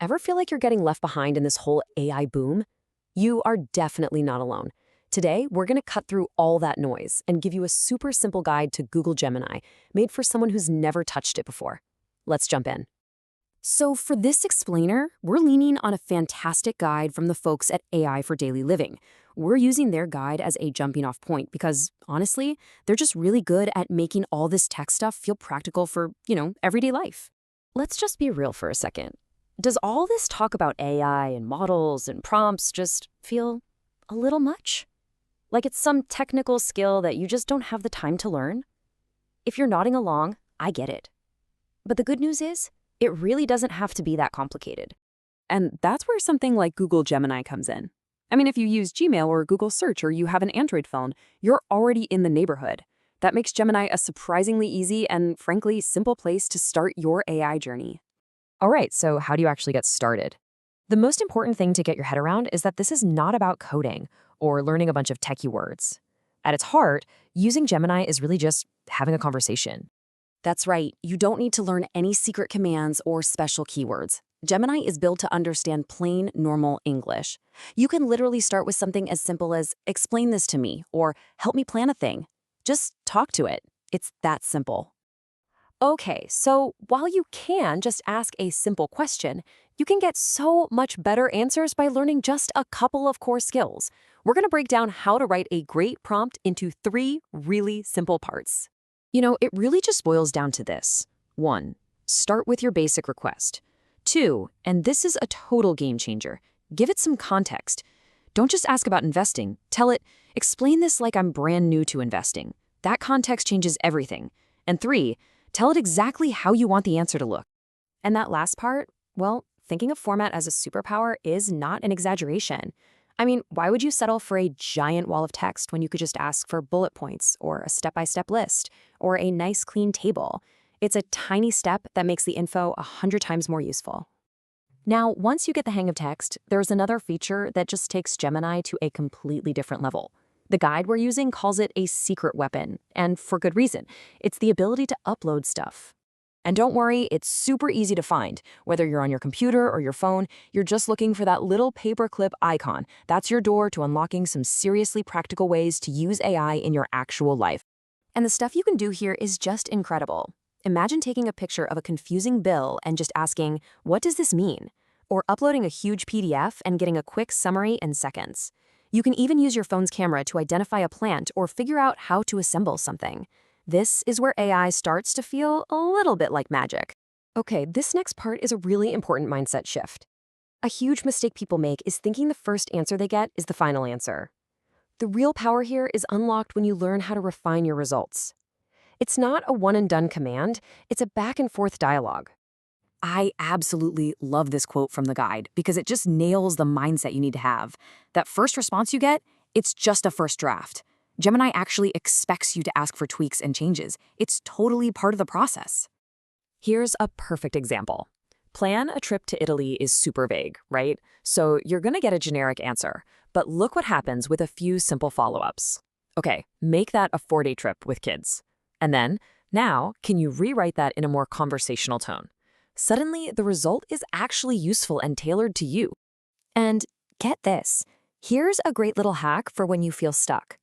Ever feel like you're getting left behind in this whole AI boom? You are definitely not alone. Today, we're going to cut through all that noise and give you a super simple guide to Google Gemini, made for someone who's never touched it before. Let's jump in. So for this explainer, we're leaning on a fantastic guide from the folks at AI for Daily Living. We're using their guide as a jumping off point because, honestly, they're just really good at making all this tech stuff feel practical for, everyday life. Let's just be real for a second. Does all this talk about AI and models and prompts just feel a little much? Like it's some technical skill that you just don't have the time to learn? If you're nodding along, I get it. But the good news is, it really doesn't have to be that complicated. And that's where something like Google Gemini comes in. I mean, if you use Gmail or Google Search or you have an Android phone, you're already in the neighborhood. That makes Gemini a surprisingly easy and, frankly, simple place to start your AI journey. All right, so how do you actually get started? The most important thing to get your head around is that this is not about coding or learning a bunch of techie words. At its heart, using Gemini is really just having a conversation. That's right, you don't need to learn any secret commands or special keywords. Gemini is built to understand plain, normal English. You can literally start with something as simple as, explain this to me, or help me plan a thing. Just talk to it. It's that simple. Okay, so while you can just ask a simple question, you can get so much better answers by learning just a couple of core skills. We're going to break down how to write a great prompt into 3 really simple parts. It really just boils down to this. 1, start with your basic request. 2, and this is a total game changer, give it some context. Don't just ask about investing. Tell it, explain this like I'm brand new to investing. That context changes everything. And 3, tell it exactly how you want the answer to look. And that last part, well, thinking of format as a superpower is not an exaggeration. I mean, why would you settle for a giant wall of text when you could just ask for bullet points or a step-by-step list or a nice clean table? It's a tiny step that makes the info 100 times more useful. Now, once you get the hang of text, there's another feature that just takes Gemini to a completely different level. The guide we're using calls it a secret weapon, and for good reason. It's the ability to upload stuff. And don't worry, it's super easy to find. Whether you're on your computer or your phone, you're just looking for that little paperclip icon. That's your door to unlocking some seriously practical ways to use AI in your actual life. And the stuff you can do here is just incredible. Imagine taking a picture of a confusing bill and just asking, what does this mean? Or uploading a huge PDF and getting a quick summary in seconds. You can even use your phone's camera to identify a plant or figure out how to assemble something. This is where AI starts to feel a little bit like magic. Okay, this next part is a really important mindset shift. A huge mistake people make is thinking the first answer they get is the final answer. The real power here is unlocked when you learn how to refine your results. It's not a one-and-done command, it's a back-and-forth dialogue. I absolutely love this quote from the guide because it just nails the mindset you need to have. That first response you get, it's just a first draft. Gemini actually expects you to ask for tweaks and changes. It's totally part of the process. Here's a perfect example. Plan a trip to Italy is super vague, right? So you're going to get a generic answer. But look what happens with a few simple follow-ups. Okay, make that a 4-day trip with kids. And then, now, can you rewrite that in a more conversational tone? Suddenly, the result is actually useful and tailored to you. And get this, here's a great little hack for when you feel stuck.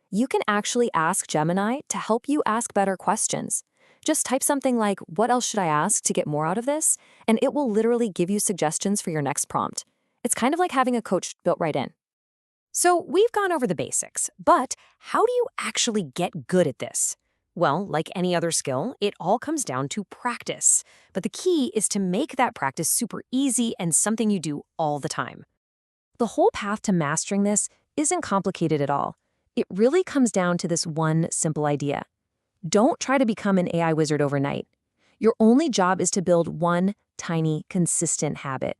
You can actually ask Gemini to help you ask better questions. Just type something like, what else should I ask to get more out of this? And it will literally give you suggestions for your next prompt. It's kind of like having a coach built right in. So we've gone over the basics, but how do you actually get good at this? Well, like any other skill, it all comes down to practice. But the key is to make that practice super easy and something you do all the time. The whole path to mastering this isn't complicated at all. It really comes down to this one simple idea. Don't try to become an AI wizard overnight. Your only job is to build one tiny, consistent habit.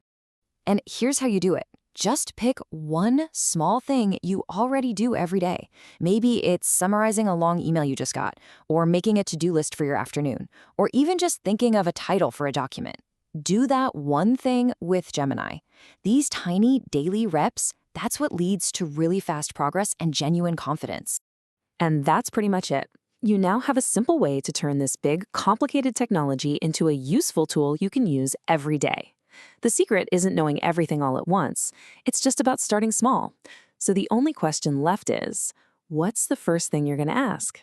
And here's how you do it. Just pick one small thing you already do every day. Maybe it's summarizing a long email you just got, or making a to-do list for your afternoon, or even just thinking of a title for a document. Do that one thing with Gemini. These tiny daily reps, that's what leads to really fast progress and genuine confidence. And that's pretty much it. You now have a simple way to turn this big, complicated technology into a useful tool you can use every day. The secret isn't knowing everything all at once. It's just about starting small. So the only question left is, what's the first thing you're going to ask?